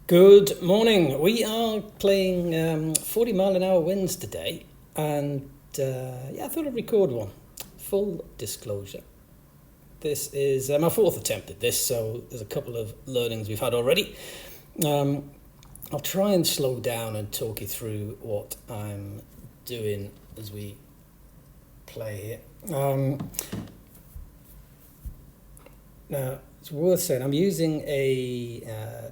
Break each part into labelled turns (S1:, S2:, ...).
S1: Good morning. We are playing 40 mile an hour winds today, and I thought I'd record one. Full disclosure. This is my fourth attempt at this, so there's a couple of learnings we've had already. I'll try and slow down and talk you through what I'm doing as we play here. Now, it's worth saying I'm using a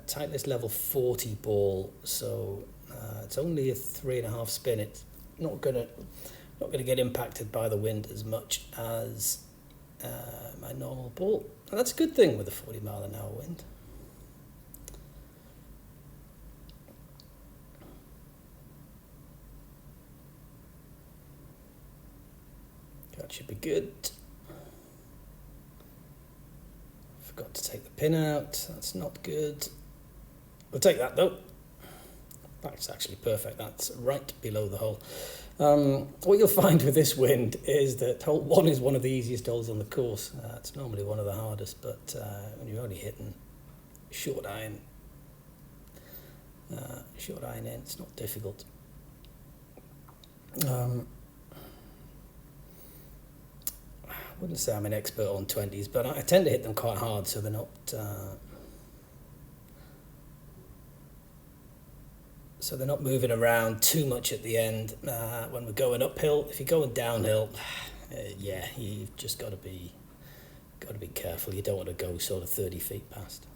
S1: Titleist level 40 ball, so it's only a 3.5 spin. It's not gonna get impacted by the wind as much as my normal ball, and that's a good thing with a 40 mile an hour wind. That should be good. Forgot to take the pin out. That's not good. We'll take that though. That's actually perfect. That's right below the hole. What you'll find with this wind is that hole 1 is one of the easiest holes on the course. It's normally one of the hardest, but when you're only hitting short iron in, it's not difficult. I wouldn't say I'm an expert on 20s, but I tend to hit them quite hard, so they're not moving around too much at the end when we're going uphill. If you're going downhill, you've just got to be careful. You don't want to go sort of 30 feet past.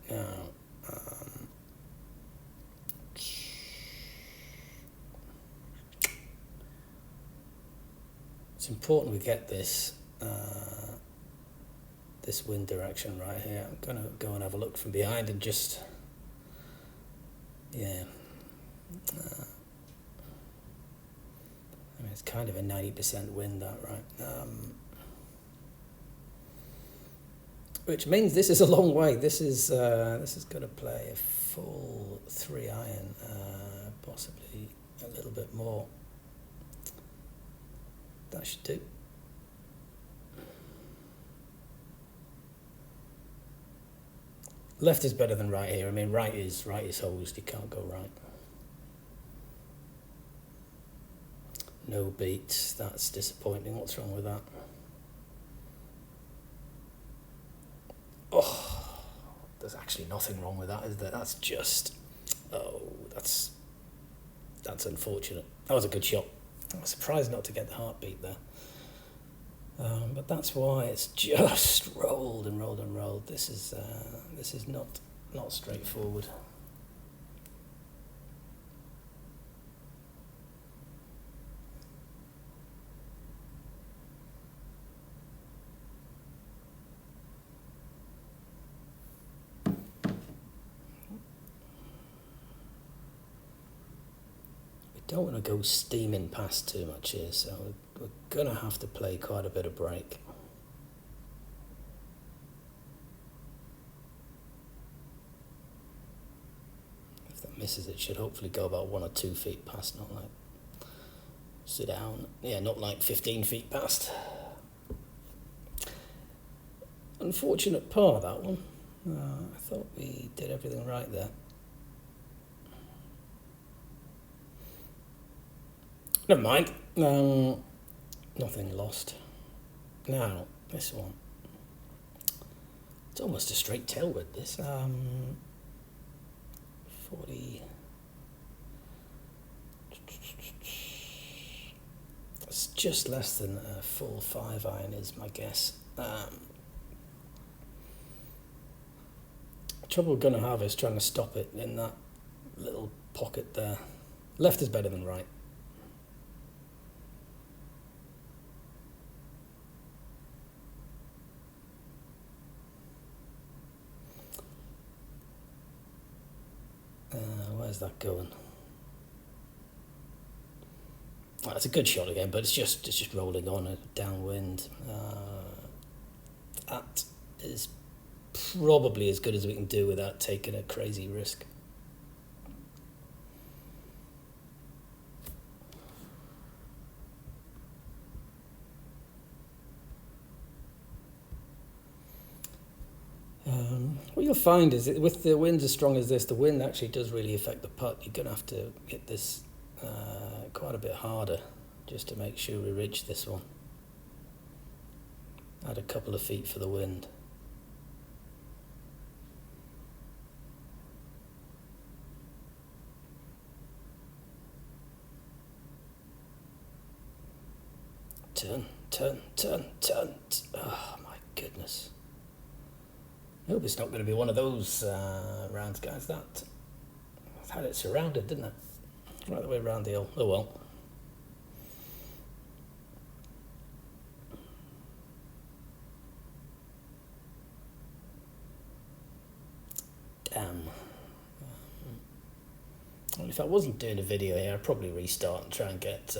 S1: Now, it's important we get this wind direction right here. I'm going to go and have a look from behind and just, I mean, it's kind of a 90% wind, that, right? Which means this is a long way. This is going to play a full 3 iron, possibly a little bit more. That should do. Left is better than right here. I mean, right is hosed. You can't go right. No beats. That's disappointing. What's wrong with that? Oh, there's actually nothing wrong with that, is there? That's just, that's unfortunate. That was a good shot. I was surprised not to get the heartbeat there. But that's why it's just rolled and rolled and rolled. This is not straightforward. Don't want to go steaming past too much here, so we're going to have to play quite a bit of break. If that misses, it should hopefully go about 1 or 2 feet past, not like sit down. Yeah, not like 15 feet past. Unfortunate par, that one. I thought we did everything right there. Never mind. Nothing lost. Now, this one. It's almost a straight tailwind, this. 40. It's just less than a full 5 iron is my guess. Trouble we're going to have is trying to stop it in that little pocket there. Left is better than right. Where's that going? Well, it's a good shot again, but it's just rolling on a downwind. That is probably as good as we can do without taking a crazy risk. What you'll find is that with the winds as strong as this, the wind actually does really affect the putt. You're going to have to hit this quite a bit harder just to make sure we reach this one. Add a couple of feet for the wind. Turn, turn, turn, turn. Oh my goodness. I hope it's not going to be one of those rounds, guys. That had it surrounded, didn't it? Right the way around the hill. Oh well. Damn. Well, if I wasn't doing a video here, I'd probably restart and try and get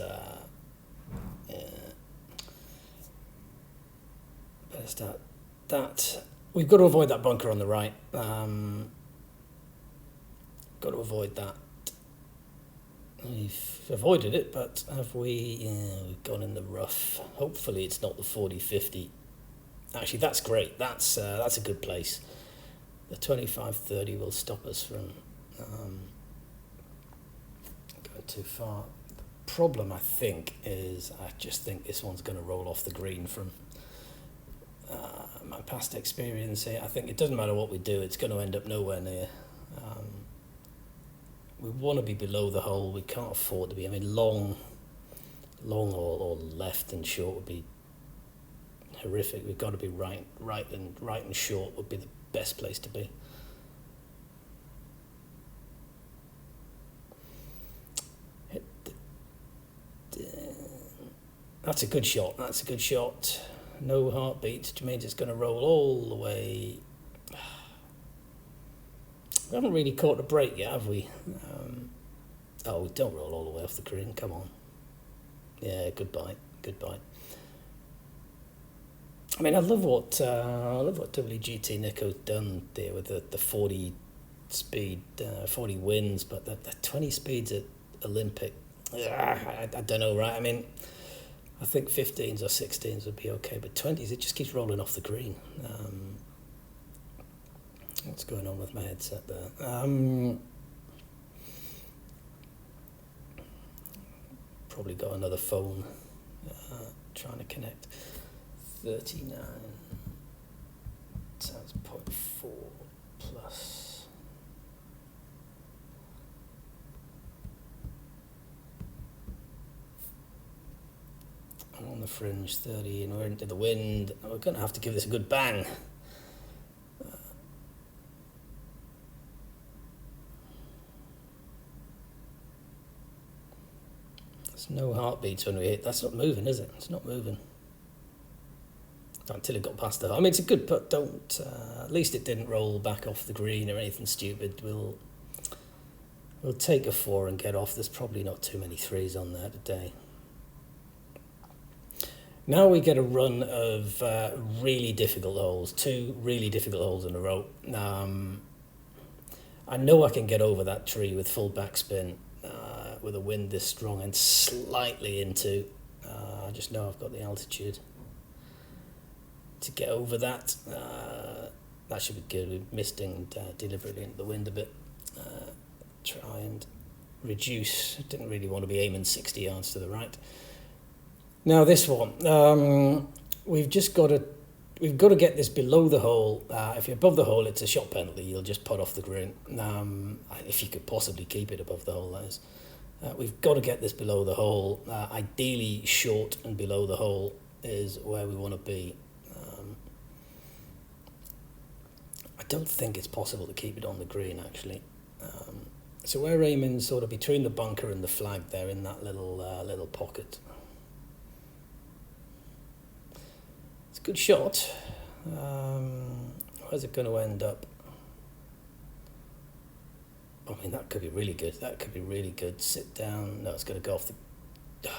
S1: better start that. We've got to avoid that bunker on the right. Got to avoid that. We've avoided it, but have we? Yeah, we've gone in the rough. Hopefully it's not the 40-50. Actually, that's great. That's a good place. The 25-30 will stop us from going too far. The problem, I think, is I just think this one's going to roll off the green from my past experience here. I think it doesn't matter what we do, it's going to end up nowhere near. We want to be below the hole. We can't afford to be. I mean, long or left and short would be horrific. We've got to be right and short would be the best place to be. That's a good shot. That's a good shot. No heartbeat, which means it's going to roll all the way. We haven't really caught a break yet, have we? Oh, don't roll all the way off the green. Come on. Yeah, goodbye. Goodbye. I mean, I love what WGT Nico's done there with the 40 speed, 40 wins, but the 20 speeds at Olympic. I don't know, right? I mean, I think 15s or 16s would be okay, but 20s, it just keeps rolling off the green. What's going on with my headset there? Probably got another phone trying to connect. 39 times 0.4 plus. I'm on the fringe, 30, and we're into the wind. We're going to have to give this a good bang. There's no heartbeats when we hit. That's not moving, is it? It's not moving. Until it got past the... I mean, it's a good putt. Don't... at least it didn't roll back off the green or anything stupid. We'll take a 4 and get off. There's probably not too many 3s on there today. Now we get a run of really difficult holes. 2 really difficult holes in a row. I know I can get over that tree with full backspin with a wind this strong and slightly into... I just know I've got the altitude to get over that. That should be good. We missed deliberately into the wind a bit. Try and reduce. Didn't really want to be aiming 60 yards to the right. Now this one, we've got to get this below the hole. If you're above the hole, it's a shot penalty. You'll just putt off the green. If you could possibly keep it above the hole, that is. We've got to get this below the hole. Ideally, short and below the hole is where we want to be. I don't think it's possible to keep it on the green, actually. So we're aiming sort of between the bunker and the flag there in that little pocket. It's a good shot. Where's it going to end up? I mean, that could be really good. That could be really good. Sit down. No, it's going to go off the...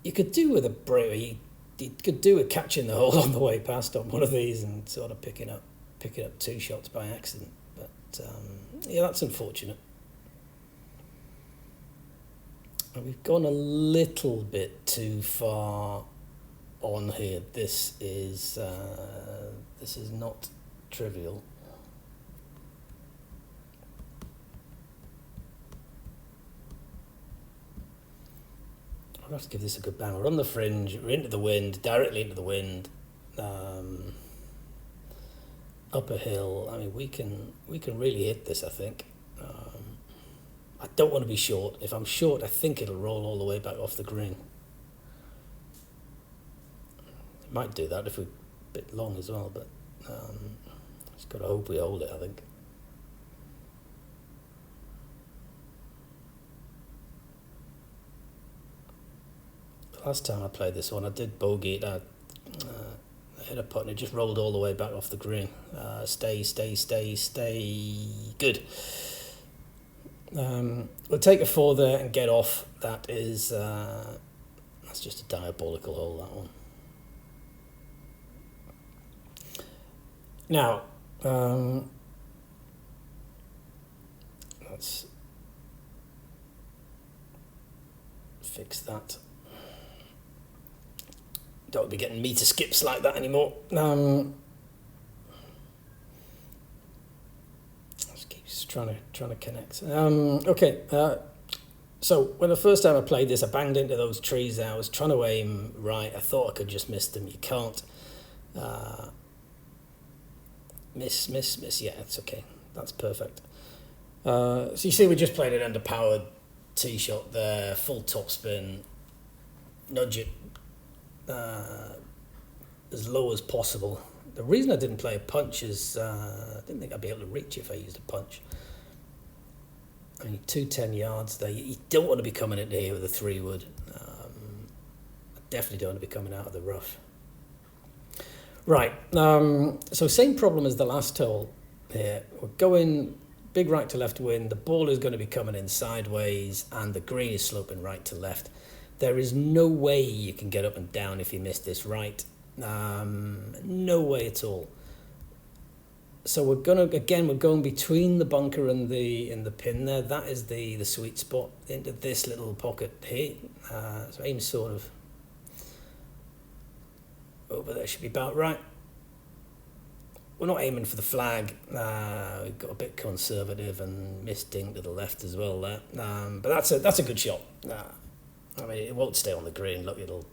S1: You could do with a break. You could do a catch in the hole on the way past on one of these and sort of picking up 2 shots by accident. But yeah, that's unfortunate. And we've gone a little bit too far on here. This is not trivial. I'll have to give this a good bang. We're on the fringe, we're into the wind, directly into the wind. Up a hill. I mean, we can really hit this, I think. I don't want to be short. If I'm short, I think it'll roll all the way back off the green. It might do that if we're a bit long as well, but just got to hope we hold it, I think. Last time I played this one, I did bogey it. I hit a putt and it just rolled all the way back off the green. Stay. Good. We'll take a 4 there and get off. That's just a diabolical hole, that one. Now, let's fix that. Don't be getting meter skips like that anymore. Just keeps trying to connect. Okay. So when the first time I played this, I banged into those trees there. I was trying to aim right. I thought I could just miss them. You can't. Miss. Yeah, it's okay. That's perfect. So you see, we just played an underpowered tee shot there, full topspin, nudge it as low as possible. The reason I didn't play a punch is I didn't think I'd be able to reach if I used a punch. I mean, 210 yards there. You don't want to be coming into here with a 3-wood. I definitely don't want to be coming out of the rough. Right, so same problem as the last hole here. We're going big right to left wind. The ball is going to be coming in sideways and the green is sloping right to left. There is no way you can get up and down if you miss this right. No way at all. So we're going between the bunker and the pin there. That is the sweet spot into this little pocket here. So aim sort of over there, should be about right. We're not aiming for the flag. We've got a bit conservative and missed dink to the left as well there. But that's a good shot. I mean, it won't stay on the green. Look, it'll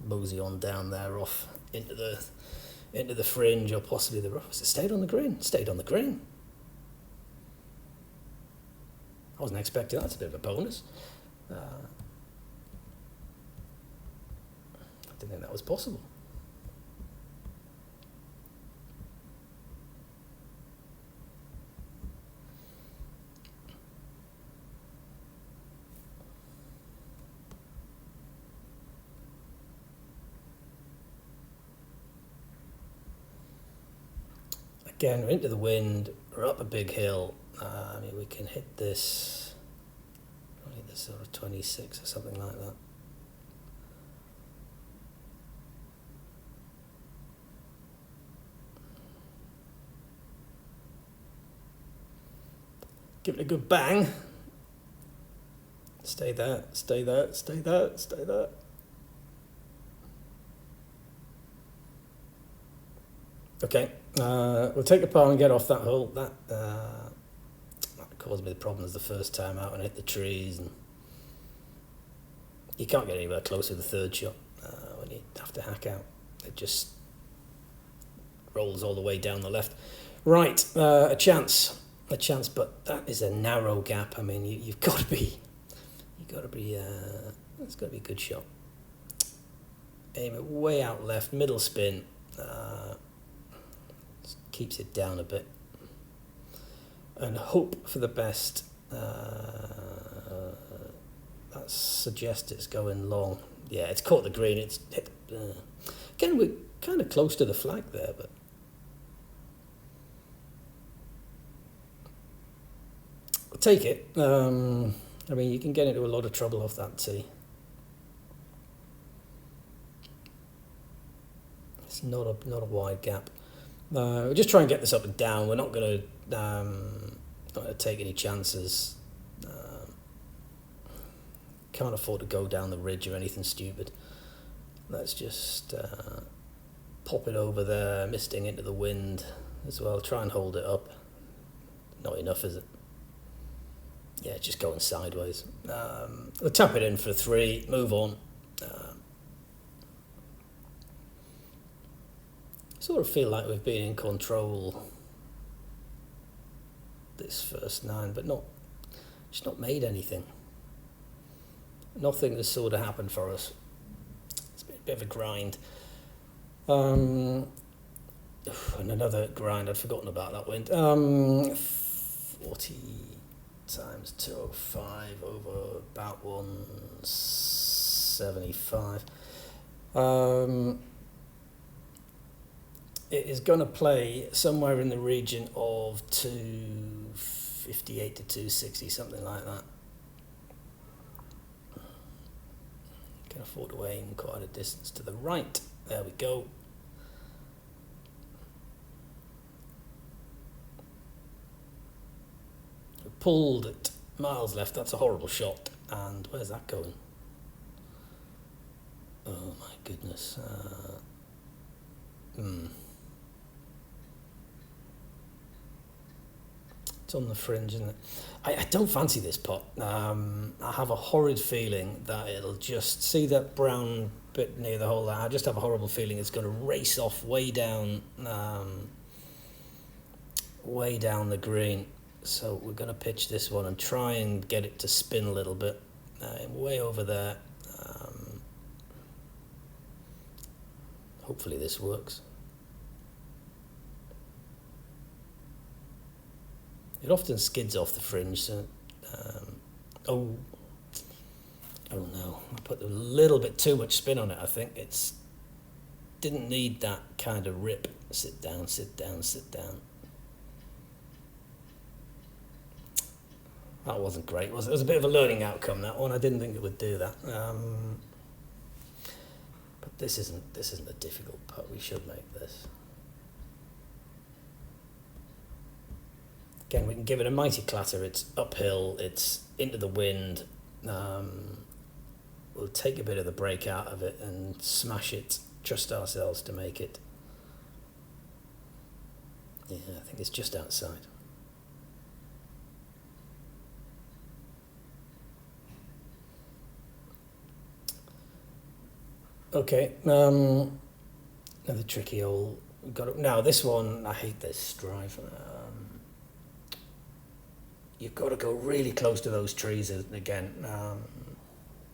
S1: mosey on down there off into the fringe or possibly the rough. Has it stayed on the green? Stayed on the green. I wasn't expecting that. That's a bit of a bonus. I didn't think that was possible. Again, we're into the wind, we're up a big hill. I mean, we can hit this, probably this sort of 26 or something like that. Give it a good bang. Stay there. Okay, we'll take a par and get off that hole. That caused me the problems the first time out and hit the trees, and you can't get anywhere close with the third shot when you have to hack out. It just rolls all the way down the left. Right, a chance, but that is a narrow gap. I mean, it's got to be a good shot. Aim it way out left, middle spin. Keeps it down a bit and hope for the best. That suggests it's going long. Yeah, it's caught the green. It's hit. Again, we're kind of close to the flag there, but I'll take it. I mean, you can get into a lot of trouble off that tee. It's not a wide gap. We'll just try and get this up and down. We're not going to take any chances. Can't afford to go down the ridge or anything stupid. Let's just pop it over there, misting into the wind as well. Try and hold it up. Not enough, is it? Yeah, it's just going sideways. We'll tap it in for 3, move on. Sort of feel like we've been in control this first 9, but just not made anything. Nothing has sort of happened for us. It's a bit of a grind. And another grind, I'd forgotten about that wind. 40 times 205 over about 175. It is going to play somewhere in the region of 258 to 260, something like that. Can afford to aim quite a distance to the right. There we go. We pulled it miles left. That's a horrible shot. And where's that going? Oh my goodness. It's on the fringe, isn't it? I don't fancy this pot. I have a horrid feeling that it'll just see that brown bit near the hole there. I just have a horrible feeling it's going to race off way down the green. So we're going to pitch this one and try and get it to spin a little bit. Way over there. Hopefully this works. It often skids off the fringe, so oh no, I put a little bit too much spin on it. I think it's didn't need that kind of rip. Sit down, sit down, sit down. That wasn't great. It was a bit of a learning outcome, that one. I didn't think it would do that. But this isn't a difficult putt. We should make this. Again, we can give it a mighty clatter. It's uphill, it's into the wind. We'll take a bit of the break out of it and smash it. Trust ourselves to make it. Yeah, I think it's just outside. Okay, another tricky hole. Now this one, I hate this drive. You've got to go really close to those trees again. I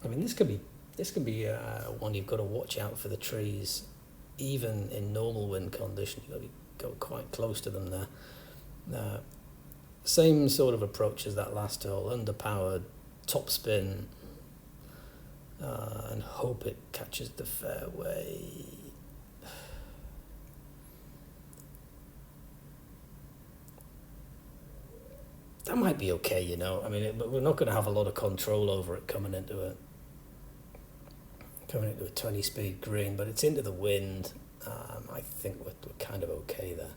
S1: mean, this could be one you've got to watch out for the trees, even in normal wind conditions. You've got to go quite close to them there. Same sort of approach as that last hole, underpowered, top spin, and hope it catches the fairway. That might be okay, you know. I mean, we're not going to have a lot of control over it coming into a 20-speed green, but it's into the wind. I think we're kind of okay there.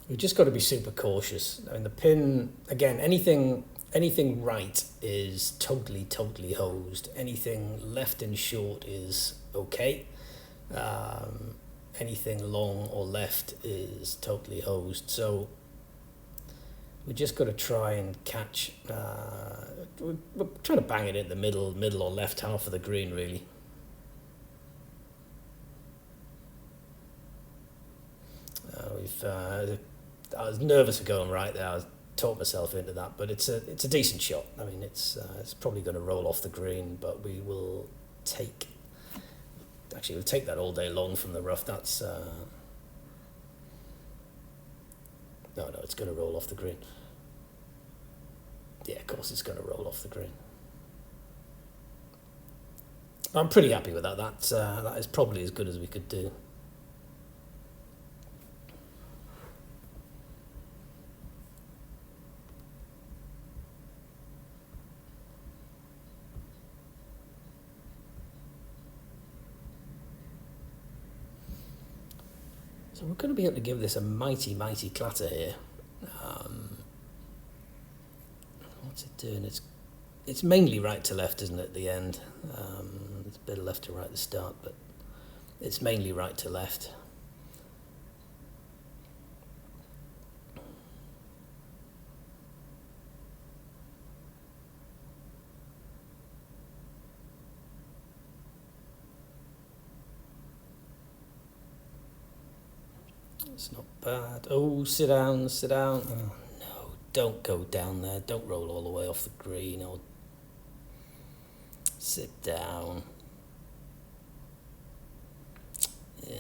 S1: We've just got to be super cautious. I mean, the pin, again, anything right is totally hosed. Anything left and short is okay. Anything long or left is totally hosed. So we just got to try and catch. We're trying to bang it in the middle or left half of the green, really. I was nervous of going right there. I talked myself into that, but it's a decent shot. I mean, it's probably going to roll off the green, but we will take. Actually, we'll take that all day long from the rough. That's no, it's going to roll off the green. Yeah, of course it's going to roll off the green. I'm pretty happy with that. That is probably as good as we could do. So we're going to be able to give this a mighty clatter here. What's it doing? it's mainly right to left, isn't it, at the end? It's a bit of left to right at the start, but it's mainly right to left. It's not bad. Oh, sit down, sit down. Oh, no, don't go down there. Don't roll all the way off the green. Or sit down. Yeah.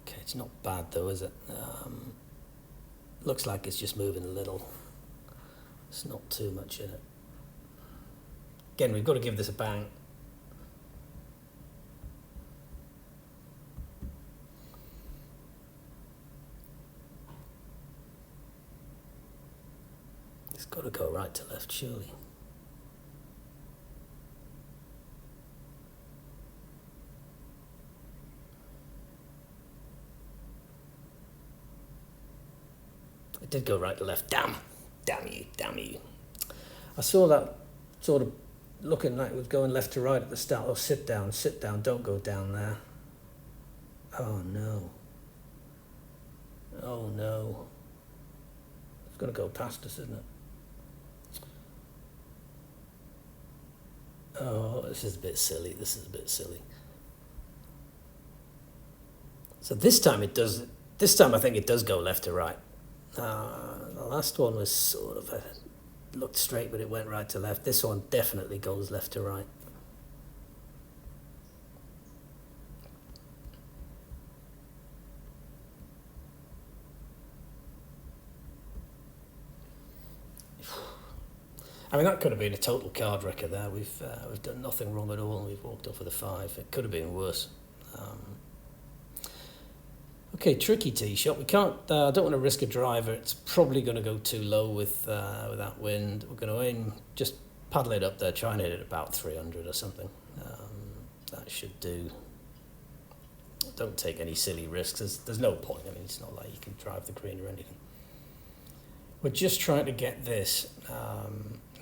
S1: Okay, it's not bad though, is it? Looks like it's just moving a little. It's not too much in it. Again, we've got to give this a bang. It's got to go right to left, surely. It did go right to left. Damn you, damn you. I saw that sort of looking like it was going left to right at the start. Oh, sit down, don't go down there. Oh no. Oh no. It's going to go past us, isn't it? Oh, this is a bit silly. So this time it does. This time I think it does go left to right. The last one was sort of looked straight, but it went right to left. This one definitely goes left to right. I mean, that could have been a total card wrecker there. We've done nothing wrong at all, and we've walked off with a 5. It could have been worse. Okay, tricky tee shot. We can't. I don't want to risk a driver. It's probably going to go too low with that wind. We're going to aim, just paddle it up there, try and hit it about 300 or something. That should do. Don't take any silly risks. There's no point. I mean, it's not like you can drive the green or anything. We're just trying to get this.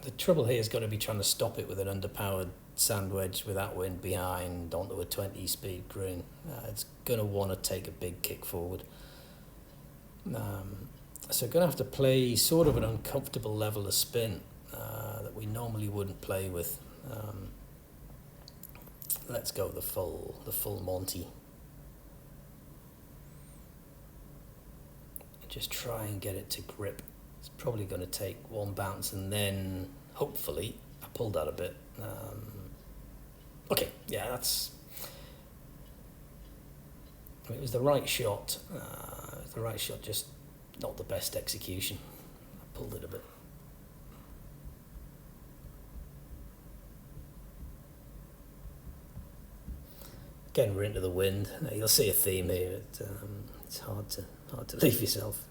S1: The trouble here is going to be trying to stop it with an underpowered sand wedge with that wind behind onto a 20 speed green. It's going to want to take a big kick forward. So we're going to have to play sort of an uncomfortable level of spin that we normally wouldn't play with. Let's go the full Monty. Just try and get it to grip. It's probably going to take one bounce and then hopefully I pulled that a bit. Okay, yeah, that's. I mean, it was the right shot. Just not the best execution. I pulled it a bit. Again, we're into the wind. You'll see a theme here. It's hard to leave yourself.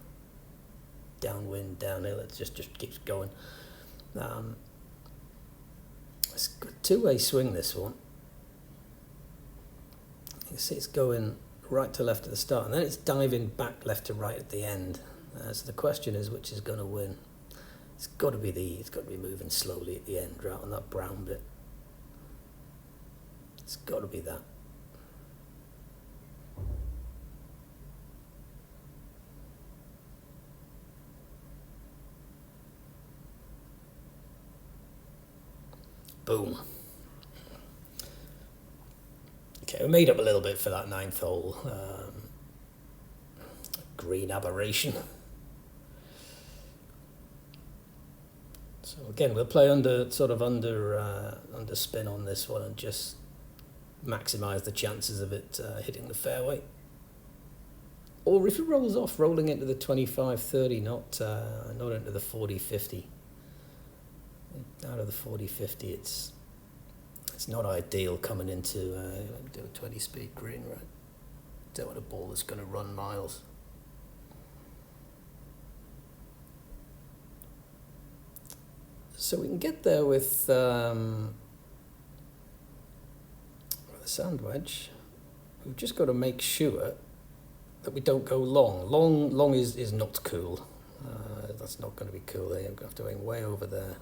S1: Downwind, downhill. It just keeps going. It's a good two-way swing, this one. You can see it's going right to left at the start, and then it's diving back left to right at the end. So the question is, which is going to win? It's got to be moving slowly at the end, right on that brown bit. It's got to be that. Boom. Okay, we made up a little bit for that 9th hole. Green aberration. So again, we'll play under spin on this one and just maximise the chances of it hitting the fairway. Or if it rolls off, rolling into the 25-30, not into the 40-50. Out of the 40-50, it's not ideal coming into do a 20-speed green, right? Don't want a ball that's going to run miles. So we can get there with a sand wedge. We've just got to make sure that we don't go long. Long is not cool. That's not going to be cool. I'm going to have to aim way over there.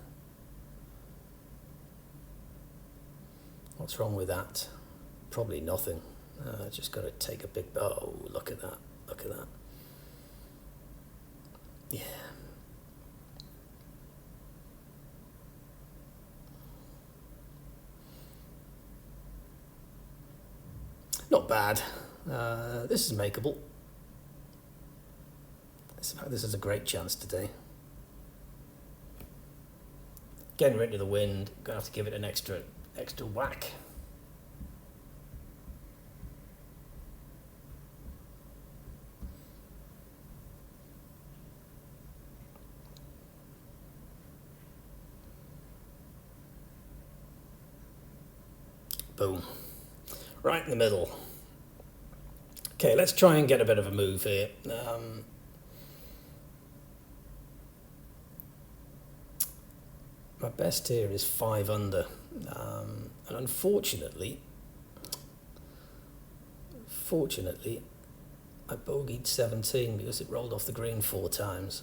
S1: What's wrong with that? Probably nothing. Just got to take a big... Oh, look at that. Look at that. Yeah. Not bad. This is makeable. This is a great chance today. Getting rid of the wind. Gonna have to give it an extra whack. Boom. Right in the middle. Okay, let's try and get a bit of a move here. My best here is 5 under. And unfortunately, I bogeyed 17 because it rolled off the green 4 times.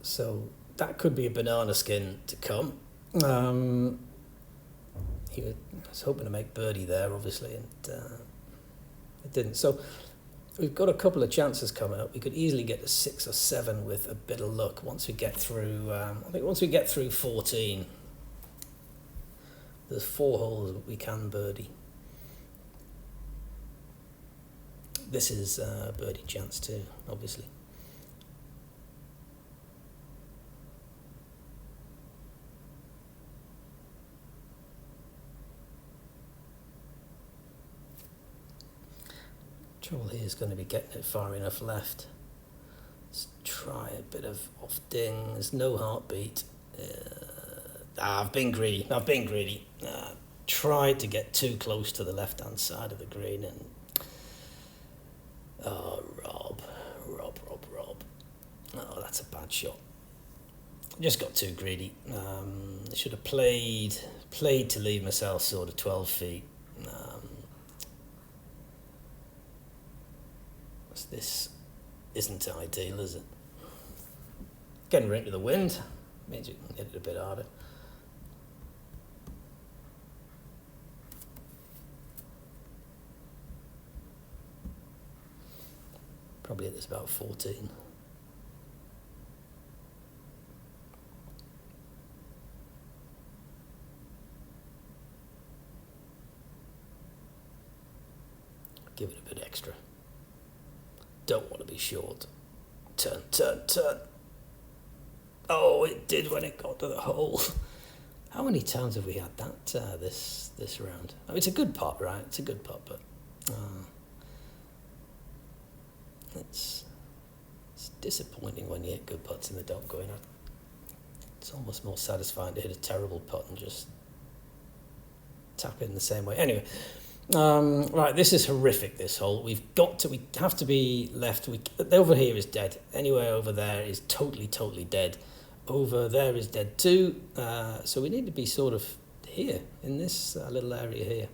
S1: So that could be a banana skin to come. I was hoping to make birdie there, obviously, and it didn't. So we've got a couple of chances coming up. We could easily get to 6 or 7 with a bit of luck once we get through. I think once we get through 14, there's 4 holes we can birdie. This is a birdie chance too, obviously. Trouble here is going to be getting it far enough left. Let's try a bit of off ding. There's no heartbeat. I've been greedy. Tried to get too close to the left-hand side of the green, and Rob. Oh, that's a bad shot. Just got too greedy. I should have played to leave myself sort of 12 feet. This isn't ideal, is it? Getting right into the wind means you can hit it a bit harder. Probably hit this about 14. Give it a bit extra. Don't want to be short. Turn. Oh, it did when it got to the hole. How many times have we had that this round? I mean, it's a good putt, right? It's a good putt, but it's disappointing when you hit good putts and they don't go in. It's almost more satisfying to hit a terrible putt and just tap it in the same way. Anyway. Right, this is horrific, this hole. We have to be left. Over here is dead. Anywhere over there is totally dead. Over there is dead too. So we need to be sort of here, in this little area here.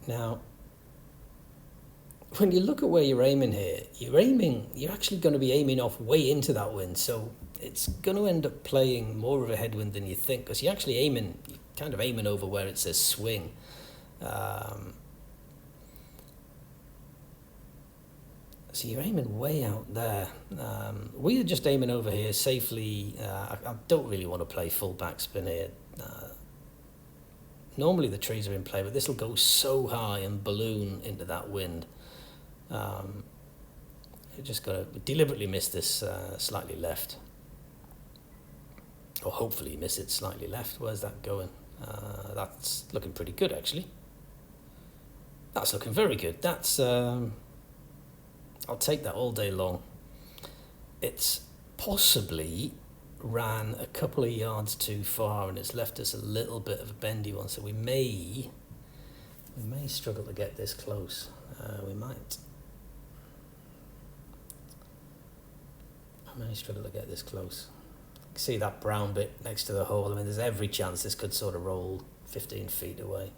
S1: Now, when you look at where you're aiming here, you're actually going to be aiming off way into that wind. So it's going to end up playing more of a headwind than you think, because you're actually kind of aiming over where it says swing. So you're aiming way out there. We're just aiming over here safely. I don't really want to play full backspin here. Normally the trees are in play, but this will go so high and balloon into that wind. You just got to deliberately miss this slightly left. Or hopefully miss it slightly left. Where's that going? That's looking pretty good, actually. That's looking very good. That's I'll take that all day long. It's possibly ran a couple of yards too far, and it's left us a little bit of a bendy one, so we may struggle to get this close. We might. I may struggle to get this close. See that brown bit next to the hole. I mean, there's every chance this could sort of roll 15 feet away.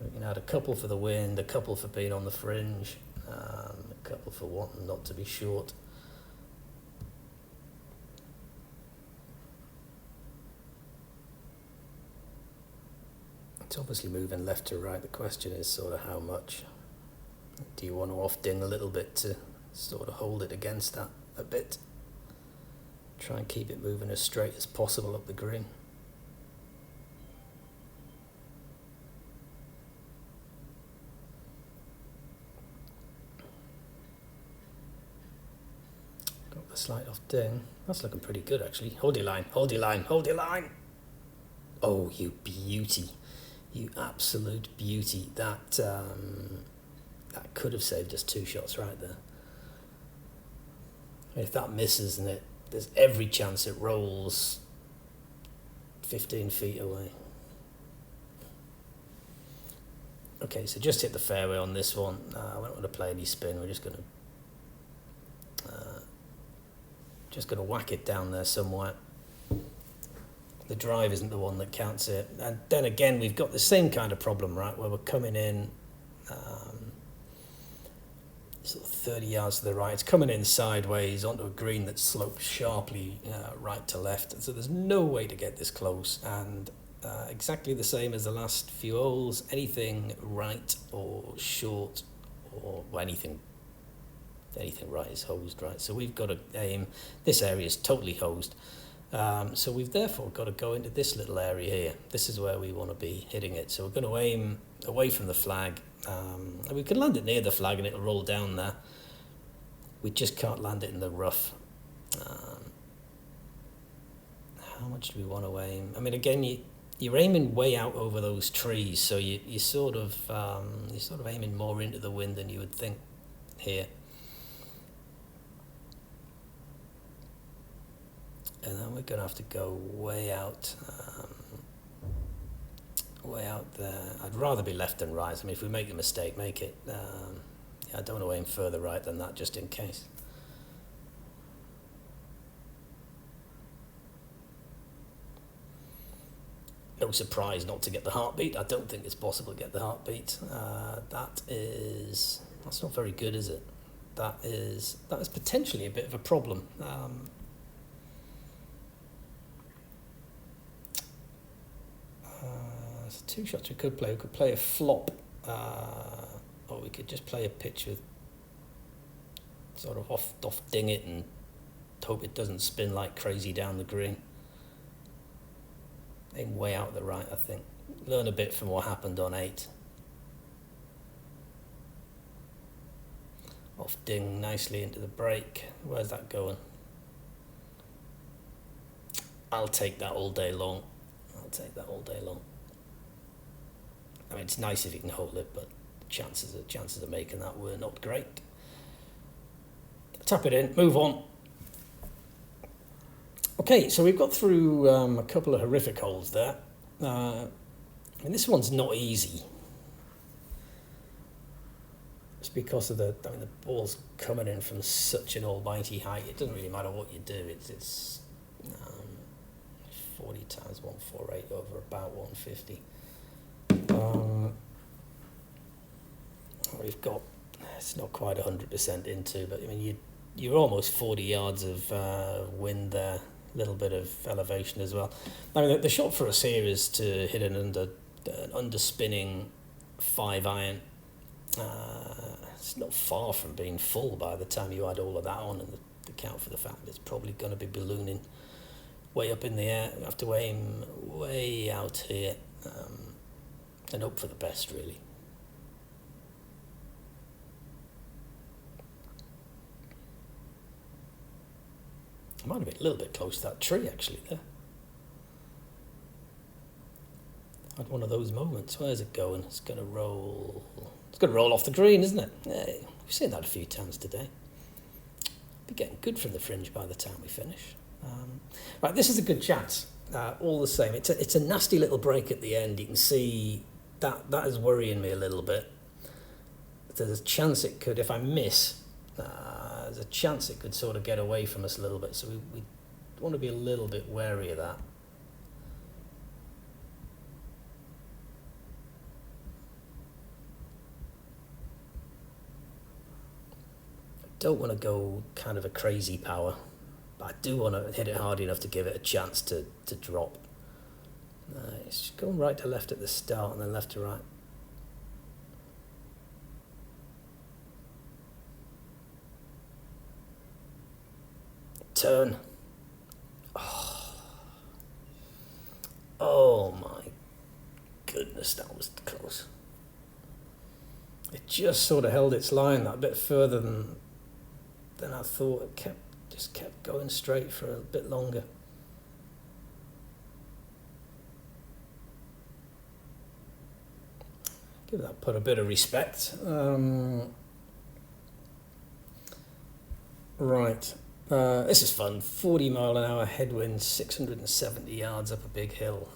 S1: We can add a couple for the wind, a couple for being on the fringe, a couple for wanting not to be short. It's obviously moving left to right. The question is sort of how much. Do you want to off-ding a little bit to sort of hold it against that a bit? Try and keep it moving as straight as possible up the green. Got the slight off-ding. That's looking pretty good actually. Hold your line, hold your line, hold your line. Oh, you beauty. You absolute beauty. That could have saved us 2 shots right there. If that misses, then there's every chance it rolls 15 feet away. Okay, so just hit the fairway on this one. We don't want to play any spin. We're just going to whack it down there somewhere. The drive isn't the one that counts it. And then again, we've got the same kind of problem, right, where we're coming in sort of 30 yards to the right. It's coming in sideways onto a green that slopes sharply right to left. So there's no way to get this close. And exactly the same as the last few holes, anything right or short or anything right is hosed, right? So we've got to aim. This area is totally hosed. So we've therefore got to go into this little area here. This is where we want to be hitting it. So we're going to aim away from the flag. And we can land it near the flag and it'll roll down there. We just can't land it in the rough. How much do we want to aim? I mean, again, you're aiming way out over those trees, so you're sort of aiming more into the wind than you would think here. And then we're going to have to go way out there. I'd rather be left than right. I mean, if we make the mistake, make it. I don't want to aim further right than that, just in case. No surprise not to get the heartbeat. I don't think it's possible to get the heartbeat. That's not very good, is it? That is potentially a bit of a problem. So 2 shots we could play. We could play a flop, or we could just play a pitch with sort of off ding it and hope it doesn't spin like crazy down the green. Aim way out the right, I think. Learn a bit from what happened on 8. Off ding nicely into the break. Where's that going? I'll take that all day long. I mean, it's nice if you can hold it, but chances of making that were not great. Tap it in, move on. Okay, so we've got through a couple of horrific holes there. I mean, this one's not easy. It's because of the ball's coming in from such an almighty height. It doesn't really matter what you do. It's 40 times 148 over about 150. We've got, it's not quite 100% into, but I mean, you're almost 40 yards of wind there, a little bit of elevation as well. I mean, the shot for us here is to hit an underspinning 5-iron. It's not far from being full by the time you add all of that on and account for the fact that it's probably going to be ballooning way up in the air. We have to aim way out here and hope for the best, really. I might have been a little bit close to that tree, actually, there. Had one of those moments. Where's it going? It's going to roll. It's going to roll off the green, isn't it? Yeah, we've seen that a few times today. Be getting good from the fringe by the time we finish. Right, this is a good chance. All the same, it's a nasty little break at the end. You can see that is worrying me a little bit. There's a chance it could, if I miss, there's a chance it could sort of get away from us a little bit. So we want to be a little bit wary of that. don't want to go kind of a crazy power, but I do want to hit it hard enough to give it a chance to drop. It's going right to left at the start and then left to right. Turn. Oh my goodness, that was close. It just sort of held its line that bit further than I thought. It kept going straight for a bit longer. Give that putt a bit of respect. Right. This is fun. 40 mile an hour headwind, 670 yards up a big hill.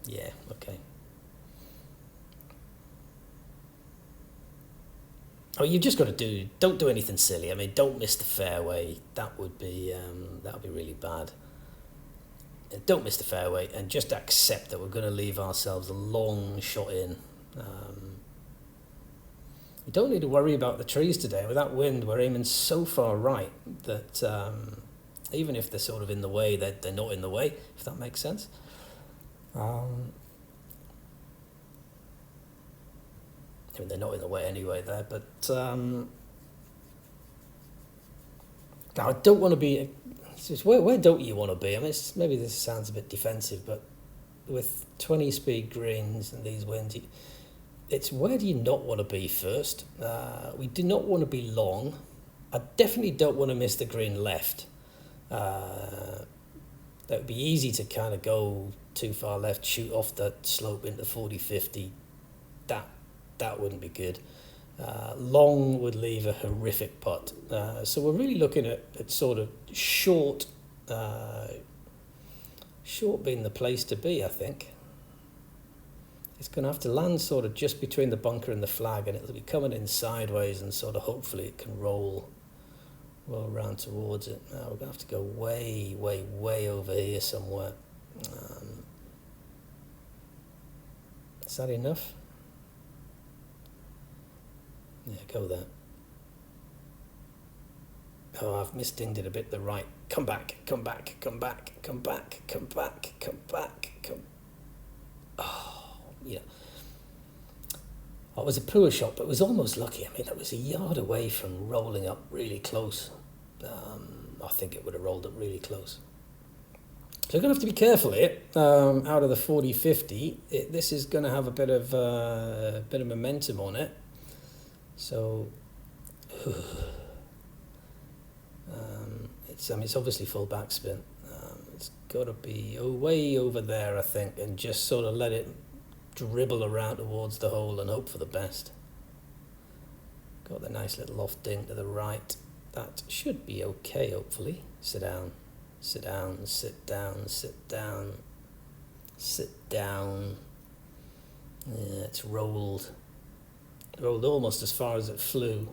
S1: Yeah, okay. Oh, you've just got to don't do anything silly. I mean, don't miss the fairway. That would be really bad. Don't miss the fairway and just accept that we're going to leave ourselves a long shot in. You don't need to worry about the trees today. With that wind, we're aiming so far right that even if they're sort of in the way, they're not in the way, if that makes sense. I mean, they're not in the way anyway there, but I don't want to be... Where don't you want to be? I mean, maybe this sounds a bit defensive, but with 20-speed greens and these winds... It's where do you not want to be first? We do not want to be long. I definitely don't want to miss the green left. That would be easy to kind of go too far left, shoot off that slope into 40-50. That wouldn't be good. Long would leave a horrific putt. So we're really looking at sort of short being the place to be, I think. It's going to have to land sort of just between the bunker and the flag, and it'll be coming in sideways, and sort of hopefully it can roll around towards it. Now we're going to have to go way, way, way over here somewhere. Is that enough? Yeah, go there. Oh, I've misdinged it a bit the right. Come back. Oh. Yeah, it was a poor shot, but it was almost lucky. I mean, that was a yard away from rolling up really close. I think it would have rolled up really close. So you're going to have to be careful here. Out of the 40-50, this is going to have a bit of momentum on it. So it's obviously full backspin. It's got to be way over there, I think, and just sort of let it dribble around towards the hole and hope for the best. Got the nice little off ding to the right. That should be okay, hopefully. Sit down. Yeah, it's rolled. Rolled almost as far as it flew.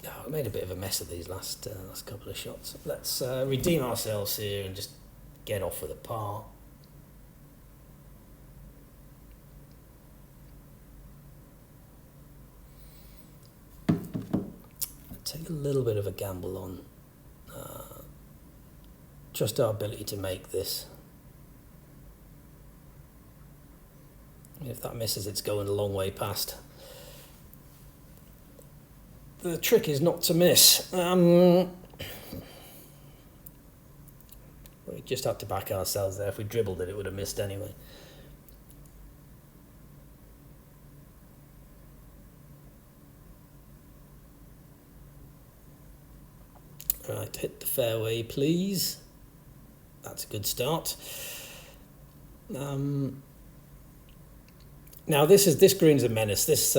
S1: Oh, we made a bit of a mess of these last couple of shots. Let's redeem ourselves here and just get off with a par. Take a little bit of a gamble on just our ability to make this. If that misses, it's going a long way past. The trick is not to miss. We just had to back ourselves there. If we dribbled it, it would have missed anyway. Right, hit the fairway, please. That's a good start. Now this green's a menace. This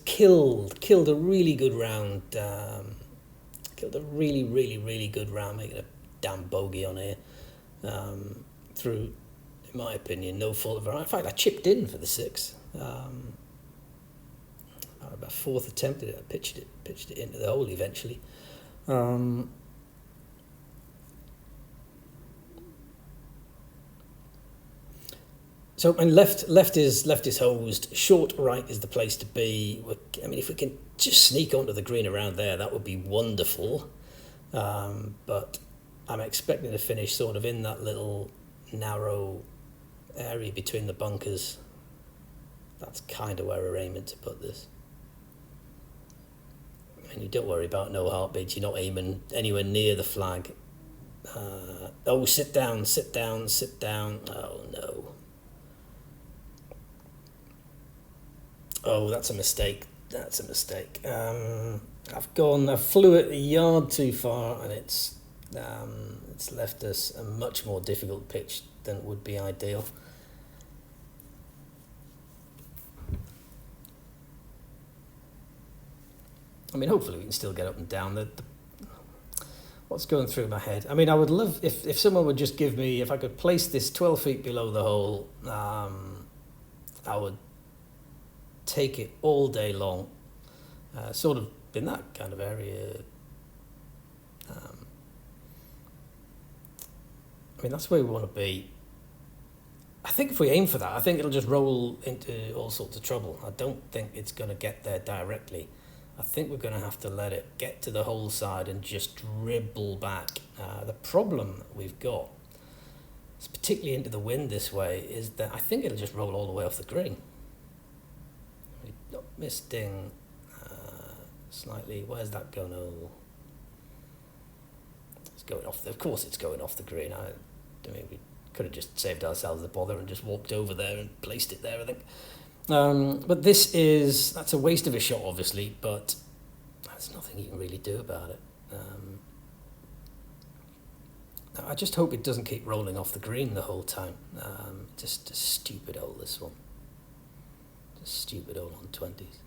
S1: killed a really good round. Killed a really good round, making a damn bogey on here. Through, in my opinion, no fault of our own. In fact, I chipped in for the 6. About fourth attempt at it, I pitched it into the hole eventually. So, and left is hosed. Short right is the place to be. I mean, if we can just sneak onto the green around there, that would be wonderful. But I'm expecting to finish sort of in that little narrow area between the bunkers. That's kind of where we're aiming to put this. I mean, you don't worry about no heartbeats. You're not aiming anywhere near the flag. Oh, sit down, sit down, sit down. Oh, no. Oh, that's a mistake. That's a mistake. I flew it a yard too far, and it's left us a much more difficult pitch than would be ideal. I mean, hopefully we can still get up and down. What's going through my head? I mean, I would love if someone would just give me, if I could place this 12 feet below the hole, I would take it all day long, sort of in that kind of area. I mean, that's where we want to be. I think if we aim for that, I think it'll just roll into all sorts of trouble. I don't think it's going to get there directly. I think we're going to have to let it get to the hole side and just dribble back. The problem that we've got, particularly into the wind this way, is that I think it'll just roll all the way off the green. We're not misting slightly. Where's that going? Oh, it's going off. Of course, it's going off the green. I mean, we could have just saved ourselves the bother and just walked over there and placed it there, I think. But that's a waste of a shot, obviously, but there's nothing you can really do about it. I just hope it doesn't keep rolling off the green the whole time. Just a stupid hole, this one. Just stupid hole on 20s.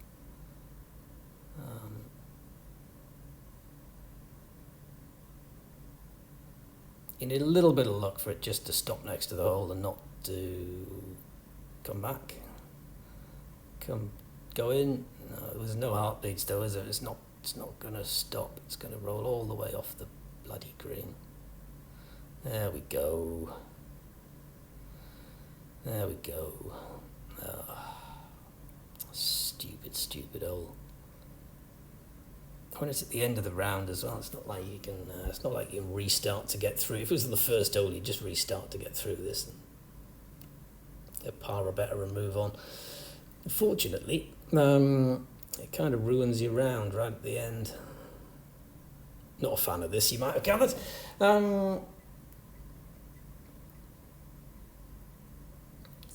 S1: You need a little bit of luck for it just to stop next to the hole and not to come back. Go in. No, there's no heartbeats though, is there? It's not going to stop. It's going to roll all the way off the bloody green. There we go. There we go. Stupid hole. When it's at the end of the round as well, it's not like you can. It's not like you can restart to get through. If it was the first hole, you just restart to get through this. A par or better and move on. Unfortunately, it kind of ruins your round right at the end. Not a fan of this, you might have gathered.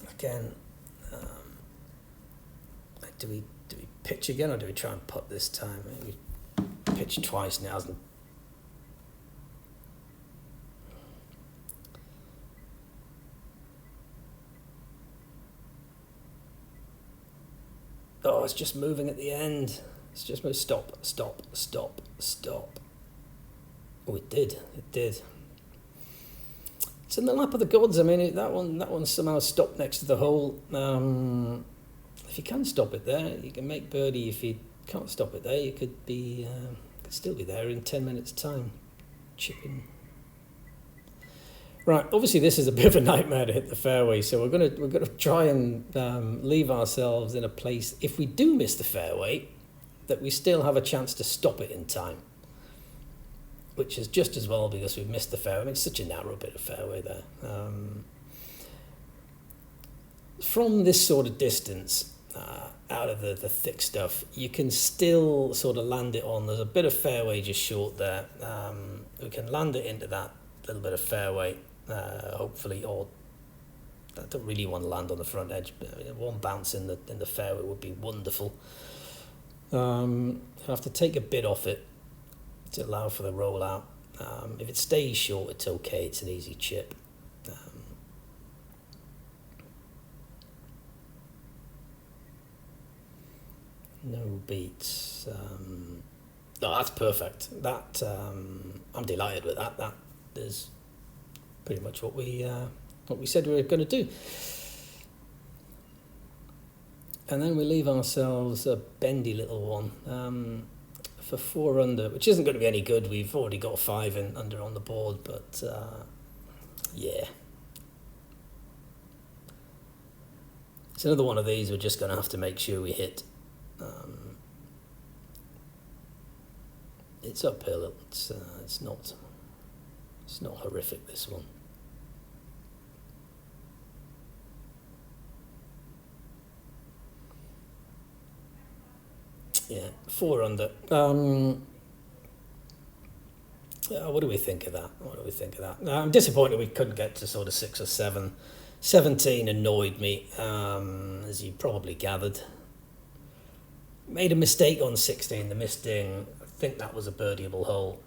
S1: Again, do we pitch again, or do we try and putt this time? Maybe we pitched twice now, hasn't. Oh, it's just moving at the end. It's just moving. Stop. Oh, it did. It's in the lap of the gods. I mean, that one somehow stopped next to the hole. If you can stop it there, you can make birdie. If you can't stop it there, you could still be there in 10 minutes' time, chipping. Right, obviously this is a bit of a nightmare to hit the fairway, so we're gonna try and leave ourselves in a place, if we do miss the fairway, that we still have a chance to stop it in time, which is just as well because we've missed the fairway. I mean, it's such a narrow bit of fairway there. From this sort of distance, out of the thick stuff, you can still sort of land it on. There's a bit of fairway just short there. We can land it into that little bit of fairway. Hopefully, or I don't really want to land on the front edge, but one bounce in the fairway would be wonderful. I have to take a bit off it to allow for the rollout. If it stays short, it's okay. It's an easy chip. No beats. Oh, that's perfect. That I'm delighted with that. That is pretty much what we said we were going to do. And then we leave ourselves a bendy little one for 4 under, which isn't going to be any good. We've already got 5 in under on the board, but yeah. It's another one of these we're just going to have to make sure we hit. It's uphill. It's not horrific, this one. Yeah, 4 under. What do we think of that? I'm disappointed we couldn't get to sort of 6 or 7. 17 annoyed me, as you probably gathered. Made a mistake on 16, the missed ding. I think that was a birdieable hole.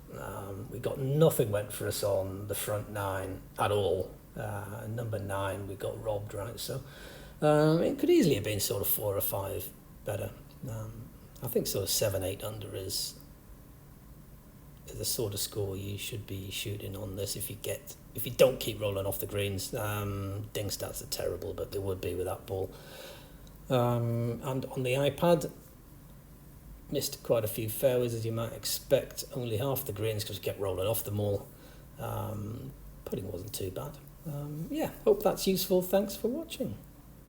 S1: We got nothing went for us on the front 9 at all. Number 9 we got robbed, right? So it could easily have been sort of 4 or 5 better. I think sort of 7, 8 under is the sort of score you should be shooting on this if you don't keep rolling off the greens. Ding stats are terrible, but they would be with that ball. And on the iPad, missed quite a few fairways, as you might expect. Only half the greens because we kept rolling off them all. Putting wasn't too bad. Yeah, hope that's useful. Thanks for watching.